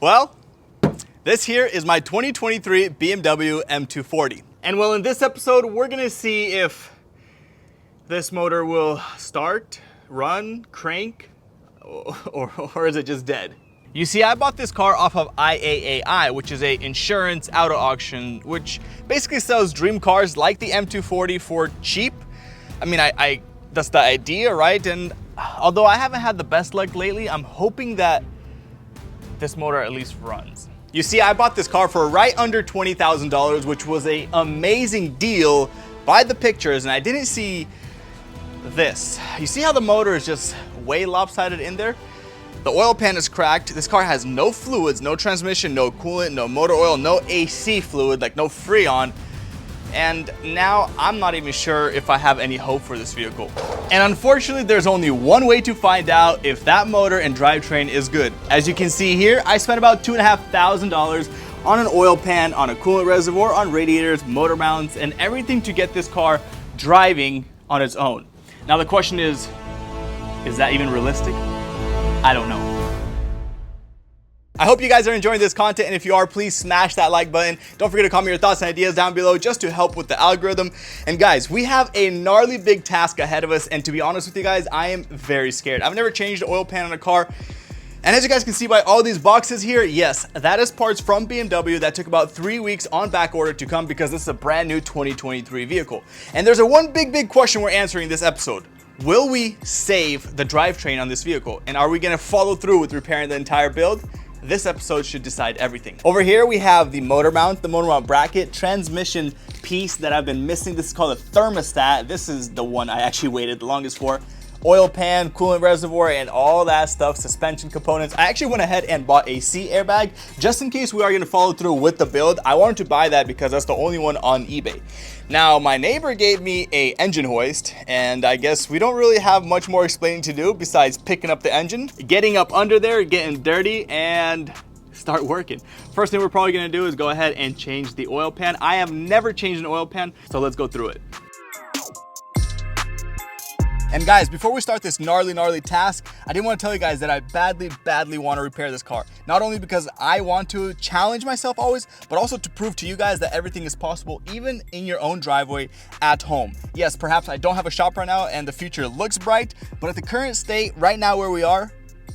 Well, this here is my 2023 BMW M240. And well, in this episode, we're gonna see if this motor will start, run, crank, or is it just dead? You see, I bought this car off of IAAI, which is a insurance auto auction, which basically sells dream cars like the M240 for cheap. I mean, that's the idea, right? And although I haven't had the best luck lately, I'm hoping that this motor at least runs. You see, I bought this car for right under $20,000, which was an amazing deal by the pictures, and I didn't see this. You see how the motor is just way lopsided in there? The oil pan is cracked. This car has no fluids, no transmission, no coolant, no motor oil, no AC fluid, like no Freon. And now I'm not even sure if I have any hope for this vehicle. And unfortunately, there's only one way to find out if that motor and drivetrain is good. As you can see here, I spent about $2,500 on an oil pan, on a coolant reservoir, on radiators, motor mounts, and everything to get this car driving on its own. Now the question is that even realistic? I don't know. I hope you guys are enjoying this content, and if you are, please smash that like button. Don't forget to comment your thoughts and ideas down below just to help with the algorithm. And guys, we have a gnarly big task ahead of us, and to be honest with you guys, I am very scared. I've never changed an oil pan on a car, and as you guys can see by all these boxes here, yes, that is parts from BMW that took about 3 weeks on back order to come because this is a brand new 2023 vehicle. And there's one big question we're answering this episode. Will we save the drivetrain on this vehicle? And are we gonna follow through with repairing the entire build? This episode should decide everything. Over here, we have the motor mount bracket, transmission piece that I've been missing. This is called a thermostat. This is the one I actually waited the longest for. Oil pan, coolant reservoir, and all that stuff, suspension components. I actually went ahead and bought a seat airbag just in case we are gonna follow through with the build. I wanted to buy that because that's the only one on eBay. Now, my neighbor gave me a engine hoist, and I guess we don't really have much more explaining to do besides picking up the engine, getting up under there, getting dirty, and start working. First thing we're probably gonna do is go ahead and change the oil pan. I have never changed an oil pan, so let's go through it. And guys, before we start this gnarly task, I did want to tell you guys that I badly want to repair this car. Not only because I want to challenge myself always, but also to prove to you guys that everything is possible, even in your own driveway at home. Yes, perhaps I don't have a shop right now and the future looks bright, but at the current state, right now where we are,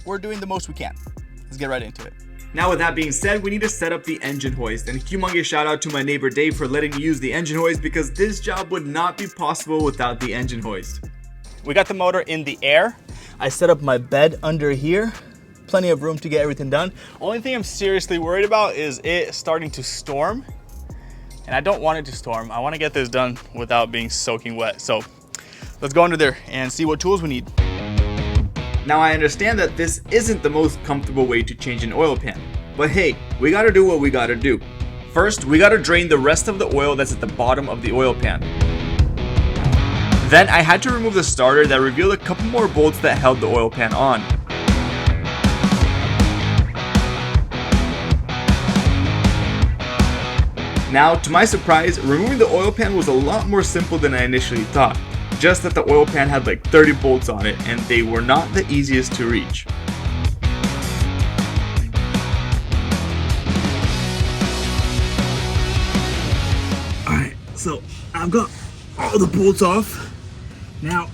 we're doing the most we can. Let's get right into it. Now with that being said, we need to set up the engine hoist, and a humongous shout out to my neighbor Dave for letting me use the engine hoist because this job would not be possible without the engine hoist. We got the motor in the air. I set up my bed under here. Plenty of room to get everything done. Only thing I'm seriously worried about is it starting to storm. And I don't want it to storm. I want to get this done without being soaking wet. So let's go under there and see what tools we need. Now I understand that this isn't the most comfortable way to change an oil pan. But hey, we gotta do what we gotta do. First, we gotta drain the rest of the oil that's at the bottom of the oil pan. Then I had to remove the starter that revealed a couple more bolts that held the oil pan on. Now, to my surprise, removing the oil pan was a lot more simple than I initially thought. Just that the oil pan had like 30 bolts on it, and they were not the easiest to reach. Alright, so I've got all the bolts off. Now,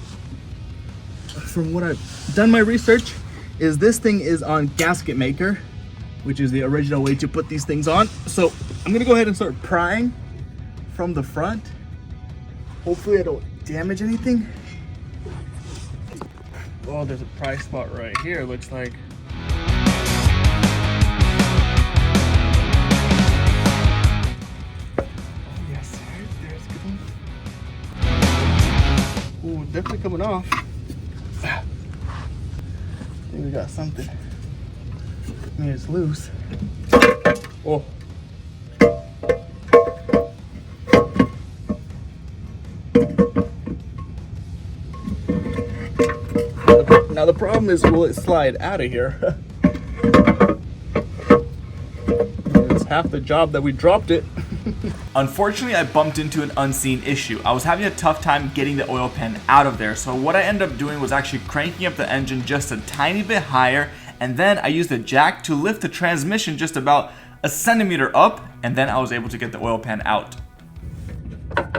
from what I've done my research, is this thing is on gasket maker, which is the original way to put these things on. So I'm gonna go ahead and start prying from the front. Hopefully I don't damage anything. Oh, there's a pry spot right here, looks like. Ooh, definitely coming off. I think we got something. I mean, it's loose. Oh. Now the problem is, will it slide out of here? It's half the job that we dropped it. Unfortunately, I bumped into an unseen issue. I was having a tough time getting the oil pan out of there, so what I ended up doing was actually cranking up the engine just a tiny bit higher and then I used the jack to lift the transmission just about a centimeter up, and then I was able to get the oil pan out. There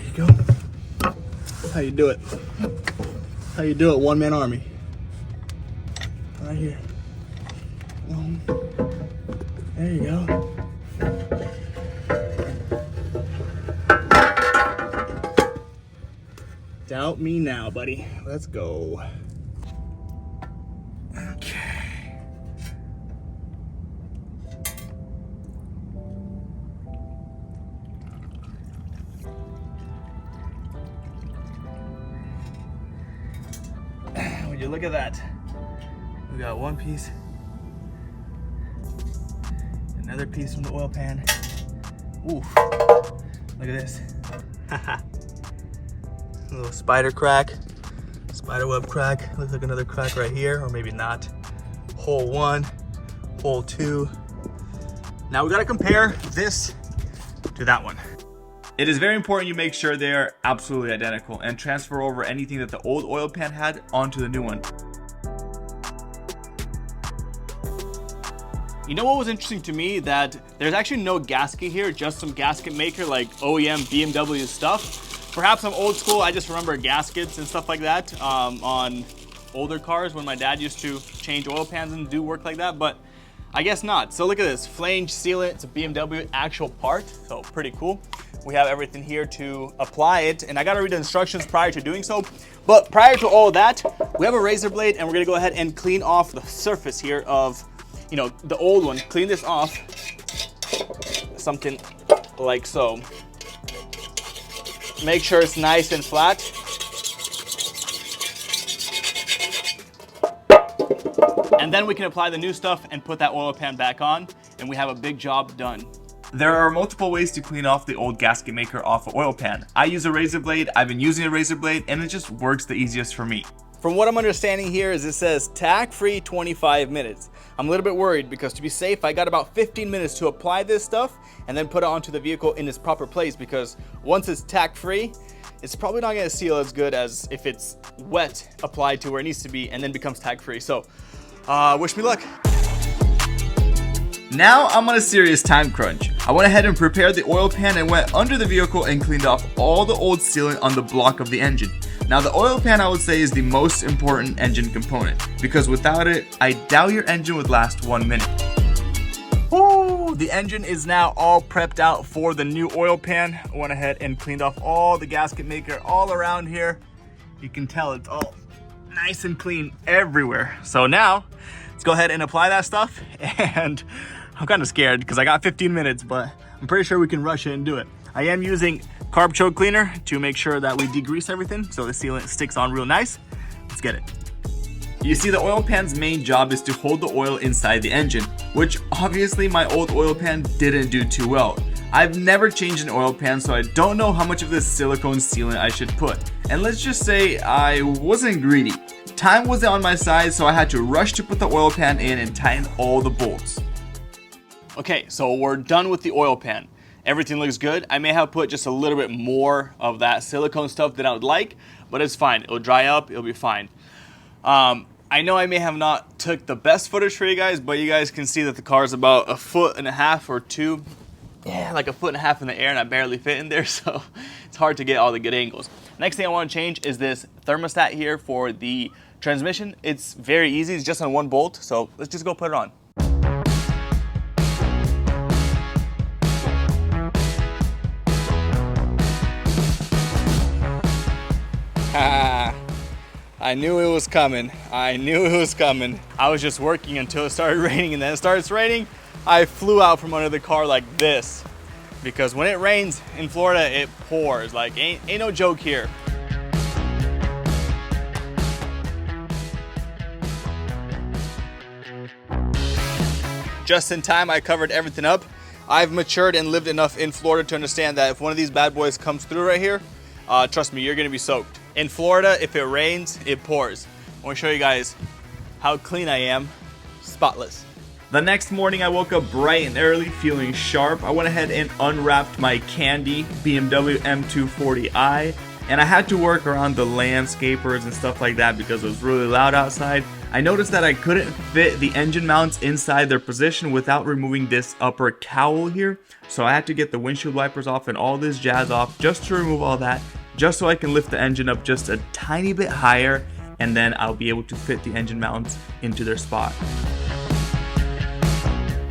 you go. How you do it? How you do it, one-man army? Right here. There you go. Doubt me now, buddy. Let's go. Okay. Would you look at that? We got one piece, another piece from the oil pan. Ooh, look at this. A little spider crack, spider web crack. Looks like another crack right here, or maybe not. Hole 1, hole 2. Now we gotta compare this to that one. It is very important you make sure they are absolutely identical and transfer over anything that the old oil pan had onto the new one. You know what was interesting to me? That there's actually no gasket here, just some gasket maker like OEM BMW stuff. Perhaps I'm old school, I just remember gaskets and stuff like that on older cars when my dad used to change oil pans and do work like that, but I guess not. So look at this, flange sealant, it's a BMW actual part, so pretty cool. We have everything here to apply it, and I gotta read the instructions prior to doing so. But prior to all that, we have a razor blade, and we're gonna go ahead and clean off the surface here of, you know, the old one. Clean this off, something like so. Make sure it's nice and flat. And then we can apply the new stuff and put that oil pan back on, and we have a big job done. There are multiple ways to clean off the old gasket maker off an oil pan. I use a razor blade, I've been using a razor blade, and it just works the easiest for me. From what I'm understanding here is it says tack-free 25 minutes. I'm a little bit worried because to be safe, I got about 15 minutes to apply this stuff and then put it onto the vehicle in its proper place, because once it's tack-free, it's probably not gonna seal as good as if it's wet applied to where it needs to be and then becomes tack-free. So, wish me luck. Now I'm on a serious time crunch. I went ahead and prepared the oil pan and went under the vehicle and cleaned off all the old sealant on the block of the engine. Now the oil pan, I would say, is the most important engine component, because without it, I doubt your engine would last 1 minute. Woo! The engine is now all prepped out for the new oil pan. I went ahead and cleaned off all the gasket maker all around here. You can tell it's all nice and clean everywhere. So now, let's go ahead and apply that stuff, and I'm kind of scared because I got 15 minutes, but I'm pretty sure we can rush it and do it. I am using carb choke cleaner to make sure that we degrease everything so the sealant sticks on real nice. Let's get it. You see, the oil pan's main job is to hold the oil inside the engine, which obviously my old oil pan didn't do too well. I've never changed an oil pan, so I don't know how much of this silicone sealant I should put. And let's just say I wasn't greedy. Time wasn't on my side, so I had to rush to put the oil pan in and tighten all the bolts. Okay, so we're done with the oil pan. Everything looks good. I may have put just a little bit more of that silicone stuff than I would like, but it's fine. It'll dry up, it'll be fine. I know I may have not took the best footage for you guys, but you guys can see that the car is about 1.5 feet or 2. Yeah, like 1.5 feet in the air, and I barely fit in there, so it's hard to get all the good angles. Next thing I want to change is this thermostat here for the transmission. It's very easy, it's just on one bolt, so let's just go put it on. I knew it was coming. I knew it was coming. I was just working until it started raining, and then it starts raining. I flew out from under the car like this, because when it rains in Florida, it pours. Like, ain't no joke here. Just in time, I covered everything up. I've matured and lived enough in Florida to understand that if one of these bad boys comes through right here, trust me, you're gonna be soaked. In Florida, if it rains, it pours. I want to show you guys how clean I am, spotless. The next morning, I woke up bright and early, feeling sharp. I went ahead and unwrapped my candy BMW M240i, and I had to work around the landscapers and stuff like that because it was really loud outside. I noticed that I couldn't fit the engine mounts inside their position without removing this upper cowl here, so I had to get the windshield wipers off and all this jazz off just to remove all that, just so I can lift the engine up just a tiny bit higher, and then I'll be able to fit the engine mounts into their spot.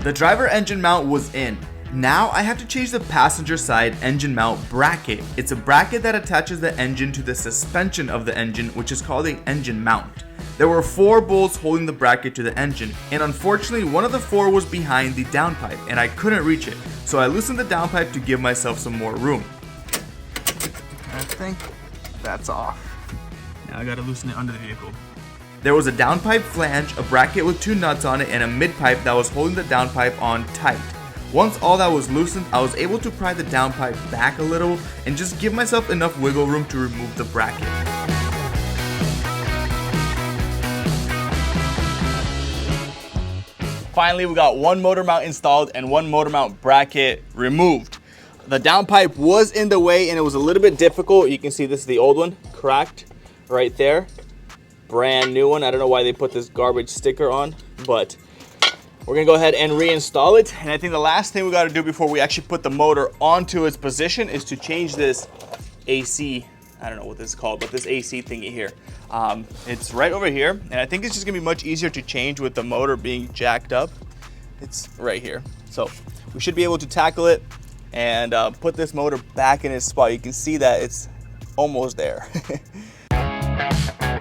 The driver engine mount was in. Now I have to change the passenger side engine mount bracket. It's a bracket that attaches the engine to the suspension of the engine, which is called an engine mount. There were 4 bolts holding the bracket to the engine, and unfortunately one of the 4 was behind the downpipe and I couldn't reach it, so I loosened the downpipe to give myself some more room. I think that's off. Now I gotta loosen it under the vehicle. There was a downpipe flange, a bracket with 2 nuts on it, and a mid-pipe that was holding the downpipe on tight. Once all that was loosened, I was able to pry the downpipe back a little and just give myself enough wiggle room to remove the bracket. Finally, we got one motor mount installed and one motor mount bracket removed. The downpipe was in the way and it was a little bit difficult. You can see this is the old one, cracked right there. Brand new one. I don't know why they put this garbage sticker on, but we're gonna go ahead and reinstall it. And I think the last thing we gotta do before we actually put the motor onto its position is to change this AC. I don't know what this is called, but this AC thingy here. It's right over here, and I think it's just gonna be much easier to change with the motor being jacked up. It's right here. So we should be able to tackle it and put this motor back in its spot. You can see that it's almost there.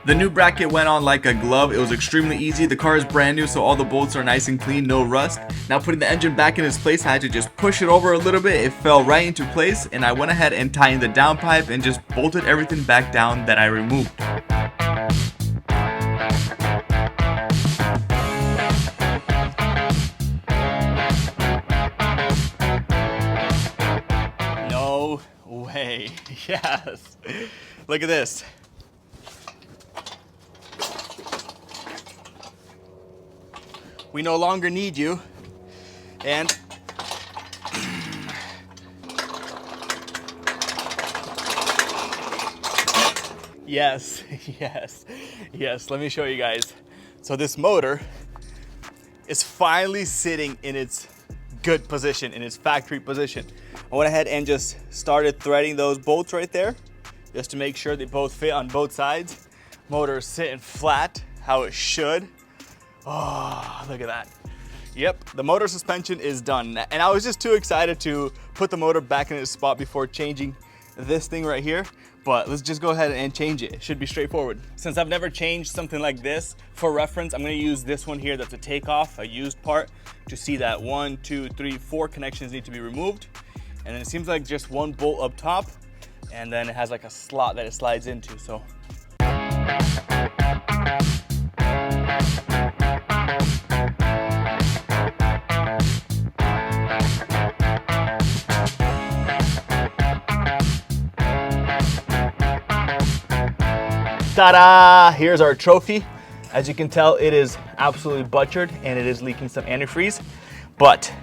The new bracket went on like a glove. It was extremely easy. The car is brand new, so all the bolts are nice and clean, no rust. Now putting the engine back in its place, I had to just push it over a little bit. It fell right into place, and I went ahead and tightened the downpipe and just bolted everything back down that I removed. No way. Yes. Look at this. We no longer need you, and yes, yes, yes, let me show you guys. So this motor is finally sitting in its good position, in its factory position. I went ahead and just started threading those bolts right there, just to make sure they both fit on both sides. Motor is sitting flat, how it should. Oh, look at that. Yep, the motor suspension is done. And I was just too excited to put the motor back in its spot before changing this thing right here. But let's just go ahead and change it. It should be straightforward. Since I've never changed something like this, for reference, I'm gonna use this one here that's a takeoff, a used part, to see that 1, 2, 3, 4 connections need to be removed. And then it seems like just one bolt up top, and then it has like a slot that it slides into, so. Ta-da! Here's our trophy. As you can tell, it is absolutely butchered and it is leaking some antifreeze. But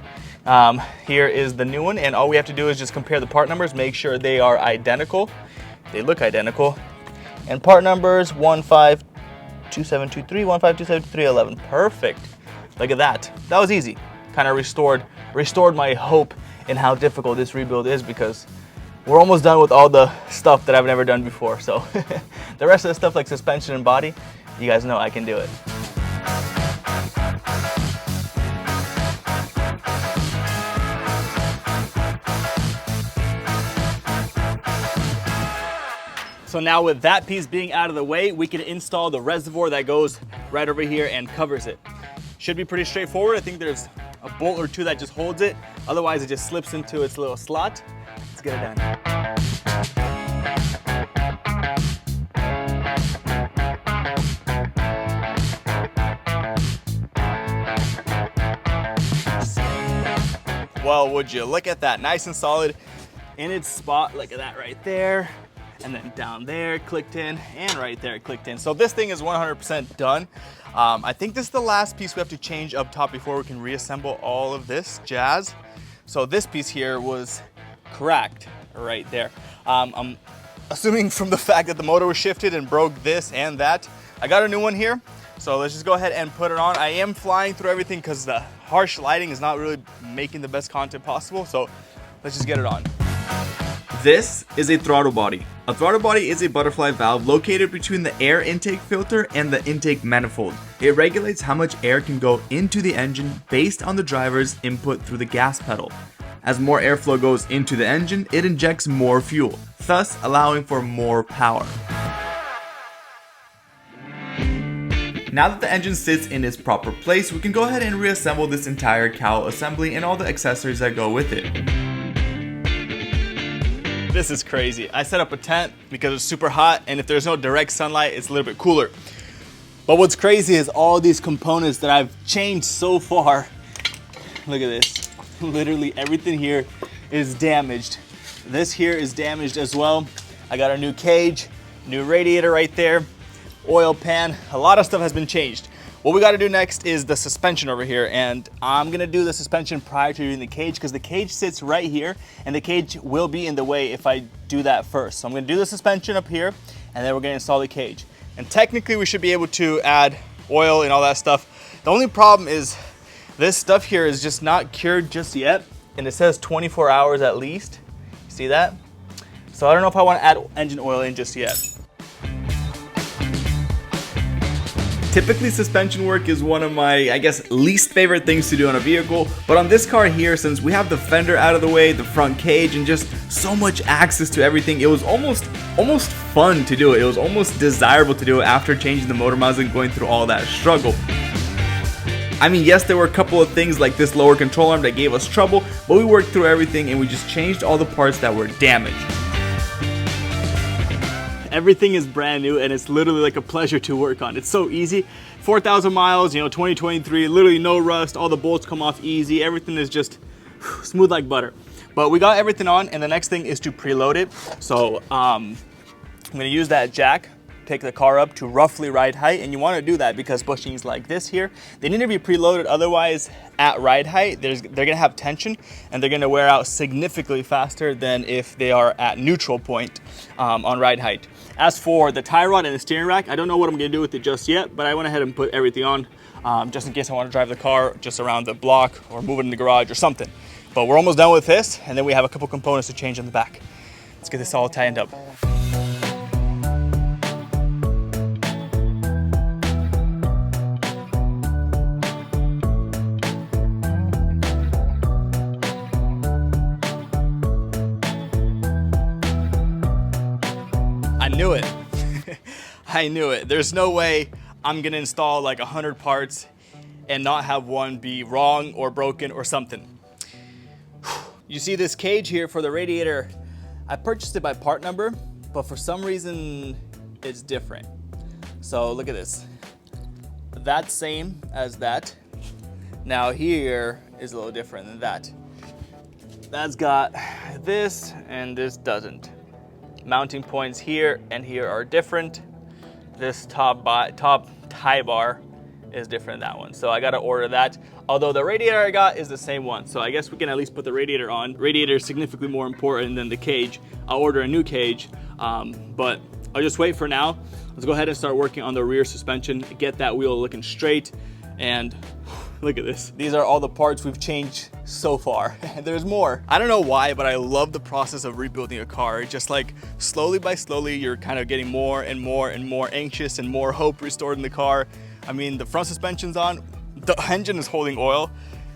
here is the new one, and all we have to do is just compare the part numbers, make sure they are identical. They look identical. And part numbers 152723, 15272311. Perfect. Look at that. That was easy. Kind of restored my hope in how difficult this rebuild is, because we're almost done with all the stuff that I've never done before. So the rest of the stuff like suspension and body, you guys know I can do it. So now with that piece being out of the way, we can install the reservoir that goes right over here and covers it. Should be pretty straightforward. I think there's a bolt or two that just holds it. Otherwise, it just slips into its little slot. Let's get it done. Well, would you look at that, nice and solid in its spot. Look at that right there. And then down there, clicked in, and right there, clicked in. So this thing is 100% done. I think this is the last piece we have to change up top before we can reassemble all of this jazz. So this piece here was cracked right there. I'm assuming from the fact that the motor was shifted and broke this and that, I got a new one here. So let's just go ahead and put it on. I am flying through everything because the harsh lighting is not really making the best content possible. So let's just get it on. This is a throttle body. A throttle body is a butterfly valve located between the air intake filter and the intake manifold. It regulates how much air can go into the engine based on the driver's input through the gas pedal. As more airflow goes into the engine, it injects more fuel, thus allowing for more power. Now that the engine sits in its proper place, we can go ahead and reassemble this entire cowl assembly and all the accessories that go with it. This is crazy. I set up a tent because it's super hot, and if there's no direct sunlight, it's a little bit cooler. But what's crazy is all these components that I've changed so far. Look at this. Literally everything here is damaged. This here is damaged as well. I got a new cage, new radiator right there, oil pan. A lot of stuff has been changed. What we got to do next is the suspension over here, and I'm gonna do the suspension prior to doing the cage because the cage sits right here and the cage will be in the way if I do that first. So I'm gonna do the suspension up here and then we're gonna install the cage. And technically we should be able to add oil and all that stuff. The only problem is this stuff here is just not cured just yet, and it says 24 hours at least. You see that? So I don't know if I want to add engine oil in just yet. Typically, suspension work is one of my, I guess, least favorite things to do on a vehicle, but on this car here, since we have the fender out of the way, the front cage, and just so much access to everything, it was almost fun to do it. It was almost desirable to do it after changing the motor mounts and going through all that struggle. I mean, yes, there were a couple of things like this lower control arm that gave us trouble, but we worked through everything and we just changed all the parts that were damaged. Everything is brand new and it's literally like a pleasure to work on. It's so easy. 4,000 miles, 2023, literally no rust, all the bolts come off easy, everything is just smooth like butter. But we got everything on, and the next thing is to preload it. So I'm gonna use that jack, pick the car up to roughly ride height, and you want to do that because bushings like this here, they need to be preloaded, otherwise at ride height they're gonna have tension and they're gonna wear out significantly faster than if they are at neutral point on ride height. As for the tie rod and the steering rack, I don't know what I'm gonna do with it just yet, but I went ahead and put everything on just in case I want to drive the car just around the block or move it in the garage or something. But we're almost done with this, and then we have a couple components to change in the back. Let's get this all tightened up. I knew it. I knew it. There's no way I'm gonna install like 100 parts and not have one be wrong or broken or something. You see this cage here for the radiator, I purchased it by part number, but for some reason it's different. So look at this. That's same as that. Now here is a little different than that. That's got this and this doesn't. Mounting points here and here are different. This top tie bar is different than that one. So I gotta order that. Although the radiator I got is the same one. So I guess we can at least put the radiator on. Radiator is significantly more important than the cage. I'll order a new cage, but I'll just wait for now. Let's go ahead and start working on the rear suspension, get that wheel looking straight, and look at this. These are all the parts we've changed so far. There's more. I don't know why, but I love the process of rebuilding a car. Just like slowly by slowly, you're kind of getting more and more and more anxious and more hope restored in the car. I mean, the front suspension's on, the engine is holding oil,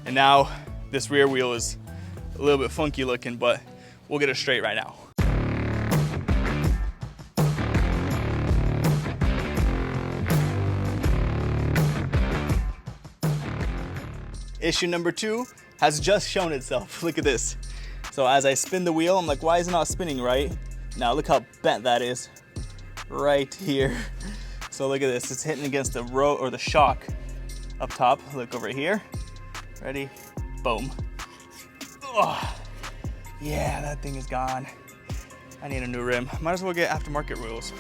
and now this rear wheel is a little bit funky looking, but we'll get it straight right now. Issue number 2 has just shown itself. Look at this. So as I spin the wheel, I'm like, why is it not spinning right? Now look how bent that is right here. So look at this, it's hitting against the road or the shock up top. Look over here. Ready? Boom. Oh, yeah, that thing is gone. I need a new rim. Might as well get aftermarket wheels.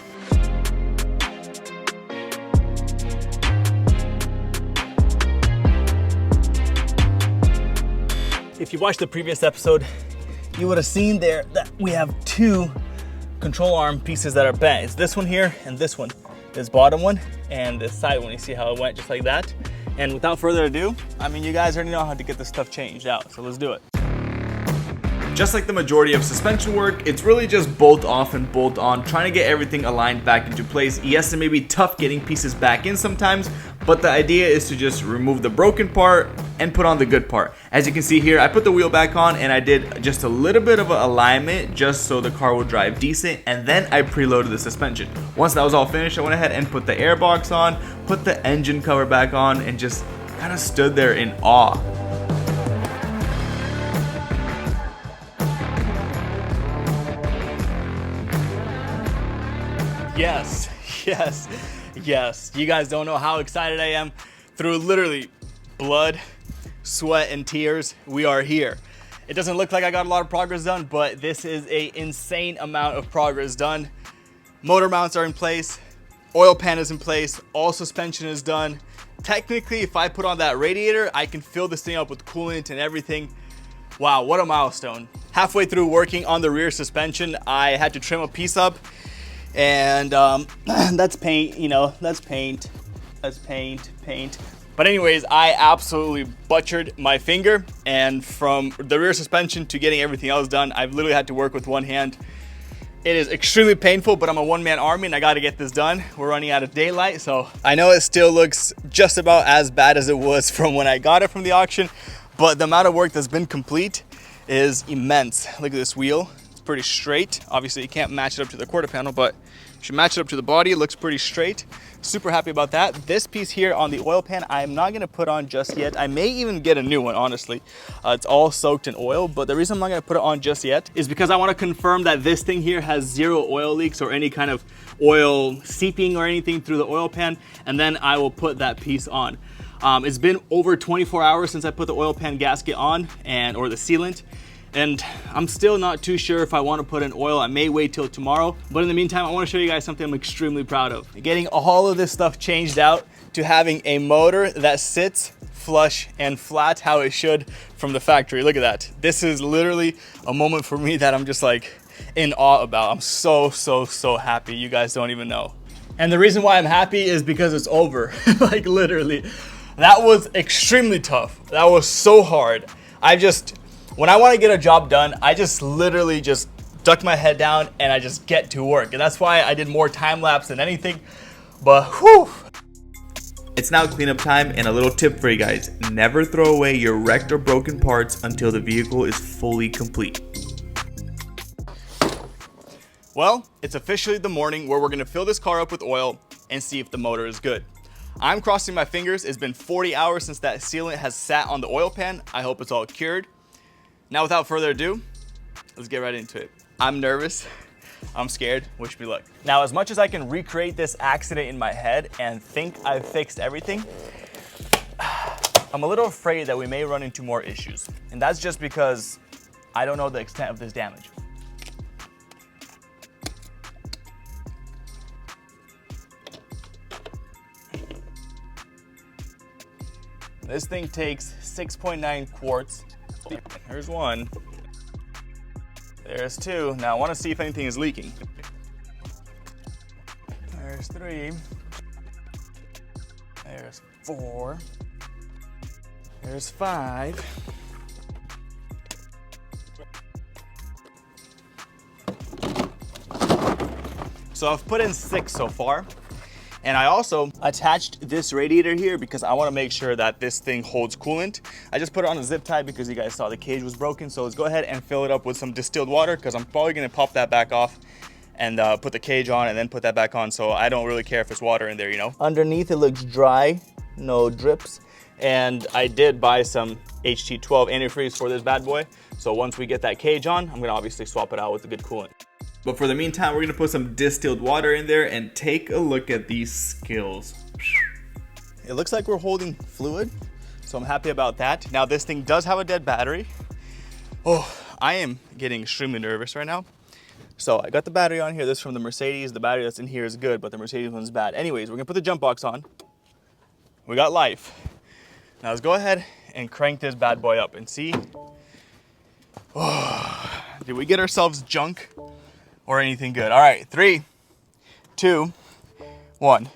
If you watched the previous episode, you would have seen there that we have 2 control arm pieces that are bent. It's this one here and this one. This bottom one and this side one. You see how it went just like that? And without further ado, I mean, you guys already know how to get this stuff changed out, so let's do it. Just like the majority of suspension work, it's really just bolt off and bolt on, trying to get everything aligned back into place. Yes, it may be tough getting pieces back in sometimes, but the idea is to just remove the broken part and put on the good part. As you can see here, I put the wheel back on and I did just a little bit of an alignment just so the car will drive decent, and then I preloaded the suspension. Once that was all finished, I went ahead and put the air box on, put the engine cover back on, and just kind of stood there in awe. Yes, yes, yes. You guys don't know how excited I am. Through literally blood, sweat, and tears, we are here. It doesn't look like I got a lot of progress done, but this is an insane amount of progress done. Motor mounts are in place, oil pan is in place, all suspension is done. Technically, if I put on that radiator, I can fill this thing up with coolant and everything. Wow, what a milestone. Halfway through working on the rear suspension, I had to trim a piece up. And that's paint, you know, that's paint. But anyways, I absolutely butchered my finger, and from the rear suspension to getting everything else done, I've literally had to work with one hand. It is extremely painful, but I'm a one-man army and I got to get this done. We're running out of daylight, so I know it still looks just about as bad as it was from when I got it from the auction, but the amount of work that's been complete is immense. Look at this wheel. Pretty straight. Obviously you can't match it up to the quarter panel, but you should match it up to the body. It looks pretty straight. Super happy about that. This piece here on the oil pan, I'm not gonna put on just yet. I may even get a new one, honestly. It's all soaked in oil, but the reason I'm not gonna put it on just yet is because I wanna confirm that this thing here has zero oil leaks or any kind of oil seeping or anything through the oil pan, and then I will put that piece on. It's been over 24 hours since I put the oil pan gasket on or the sealant. And I'm still not too sure if I want to put in oil. I may wait till tomorrow. But in the meantime, I want to show you guys something I'm extremely proud of. Getting all of this stuff changed out to having a motor that sits flush and flat how it should from the factory. Look at that. This is literally a moment for me that I'm just like in awe about. I'm so happy. You guys don't even know. And the reason why I'm happy is because it's over. Like literally. That was extremely tough. That was so hard. When I want to get a job done, I just literally just duck my head down and I just get to work. And that's why I did more time lapse than anything, but whew. It's now cleanup time, and a little tip for you guys. Never throw away your wrecked or broken parts until the vehicle is fully complete. Well, it's officially the morning where we're gonna fill this car up with oil and see if the motor is good. I'm crossing my fingers. It's been 40 hours since that sealant has sat on the oil pan. I hope it's all cured. Now, without further ado, let's get right into it. I'm nervous, I'm scared, wish me luck. Now, as much as I can recreate this accident in my head and think I've fixed everything, I'm a little afraid that we may run into more issues. And that's just because I don't know the extent of this damage. This thing takes 6.9 quarts. Here's one. There's two. Now I want to see if anything is leaking. There's three. There's four. There's five. So I've put in 6 so far. And I also attached this radiator here because I want to make sure that this thing holds coolant. I just put it on a zip tie because you guys saw the cage was broken. So let's go ahead and fill it up with some distilled water because I'm probably going to pop that back off and put the cage on and then put that back on. So I don't really care if there's water in there, you know. Underneath it looks dry, no drips. And I did buy some HT12 antifreeze for this bad boy. So once we get that cage on, I'm going to obviously swap it out with a good coolant. But for the meantime, we're gonna put some distilled water in there and take a look at these skills. It looks like we're holding fluid, so I'm happy about that. Now this thing does have a dead battery. Oh, I am getting extremely nervous right now. So I got the battery on here. This is from the Mercedes. The battery that's in here is good, but the Mercedes one's bad. Anyways, we're gonna put the jump box on. We got life. Now let's go ahead and crank this bad boy up and see. Oh, did we get ourselves junk? or anything good. All right, 3, 2, 1.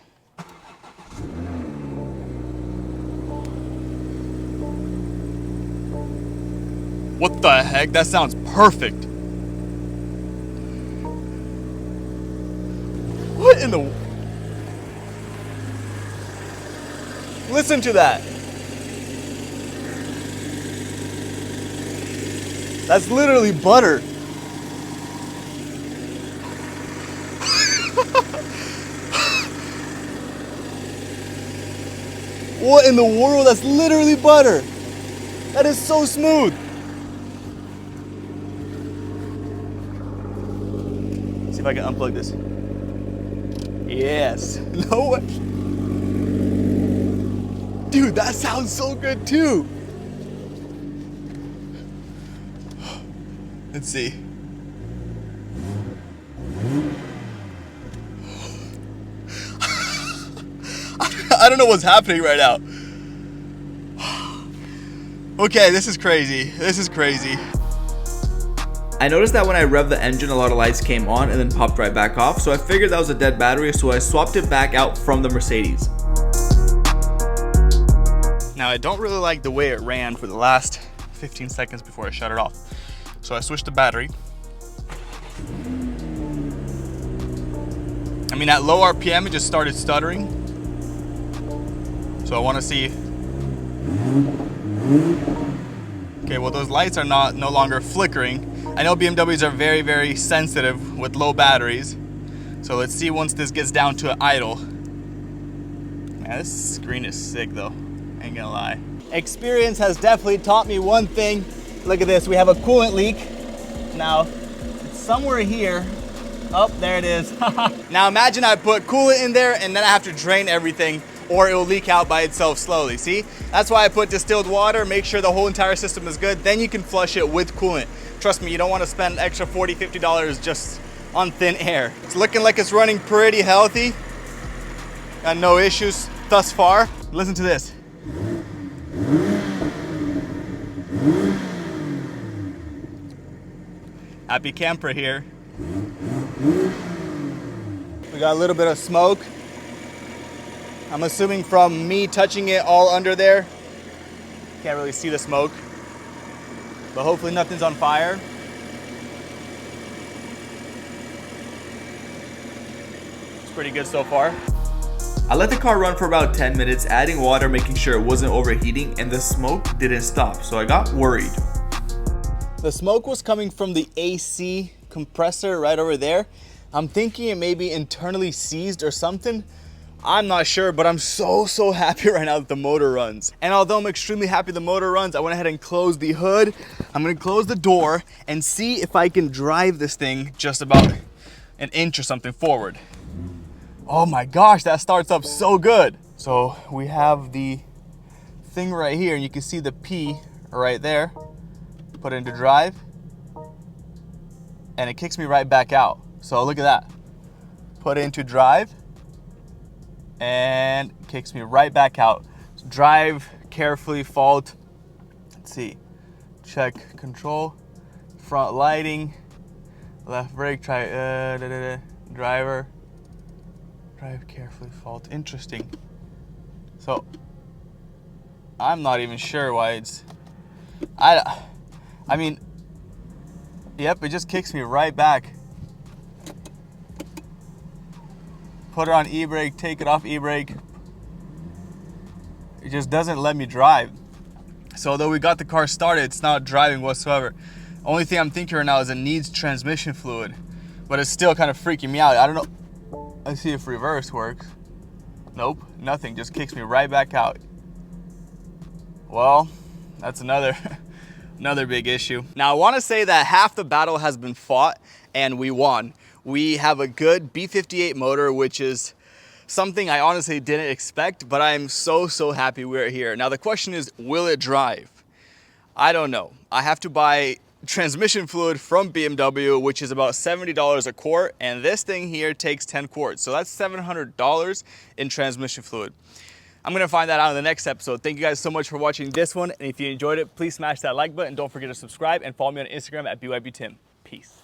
What the heck? That sounds perfect. What in the... Listen to that. That's literally butter. What in the world? That's literally butter. That is so smooth. See if I can unplug this. Yes. No way. Dude, that sounds so good too. Let's see. I don't know what's happening right now. Okay, this is crazy. This is crazy. I noticed that when I revved the engine, a lot of lights came on and then popped right back off, so I figured that was a dead battery, so I swapped it back out from the Mercedes. Now, I don't really like the way it ran for the last 15 seconds before I shut it off. So I switched the battery. I mean, at low RPM, it just started stuttering. So I want to see. Okay, well, those lights are no longer flickering. I know BMWs are very, very sensitive with low batteries. So let's see once this gets down to an idle. Man, this screen is sick though, ain't gonna lie. Experience has definitely taught me one thing. Look at this, we have a coolant leak. Now, it's somewhere here. Oh, there it is. Now imagine I put coolant in there and then I have to drain everything, or it will leak out by itself slowly, see? That's why I put distilled water, make sure the whole entire system is good, then you can flush it with coolant. Trust me, you don't want to spend extra $40, $50 just on thin air. It's looking like it's running pretty healthy. Got no issues thus far. Listen to this. Happy camper here. We got a little bit of smoke. I'm assuming from me touching it all under there. Can't really see the smoke, but hopefully nothing's on fire. It's pretty good so far. I let the car run for about 10 minutes, adding water, making sure it wasn't overheating, and the smoke didn't stop, so I got worried. The smoke was coming from the AC compressor right over there. I'm thinking it may be internally seized or something. I'm not sure, but I'm so happy right now that the motor runs. And although I'm extremely happy the motor runs, I went ahead and closed the hood. I'm gonna close the door and see if I can drive this thing just about an inch or something forward. Oh my gosh, that starts up so good. So we have the thing right here and you can see the P right there. Put it into drive and it kicks me right back out. So look at that. Put it into drive and kicks me right back out. So drive carefully, fault. Let's see. Check control, front lighting, left brake, driver. Drive carefully, fault. Interesting. So I'm not even sure why it's. I mean, yep, it just kicks me right back. Put it on e-brake, take it off e-brake. It just doesn't let me drive. So although we got the car started, it's not driving whatsoever. Only thing I'm thinking right now is it needs transmission fluid, but it's still kind of freaking me out. I don't know. Let's see if reverse works. Nope, nothing, just kicks me right back out. Well, that's another big issue. Now I wanna say that half the battle has been fought and we won. We have a good B58 motor, which is something I honestly didn't expect, but I'm so happy we're here. Now the question is, will it drive? I don't know. I have to buy transmission fluid from BMW, which is about $70 a quart, and this thing here takes 10 quarts. So that's $700 in transmission fluid. I'm gonna find that out in the next episode. Thank you guys so much for watching this one, and if you enjoyed it, please smash that like button. Don't forget to subscribe and follow me on Instagram at BYBTim. Peace.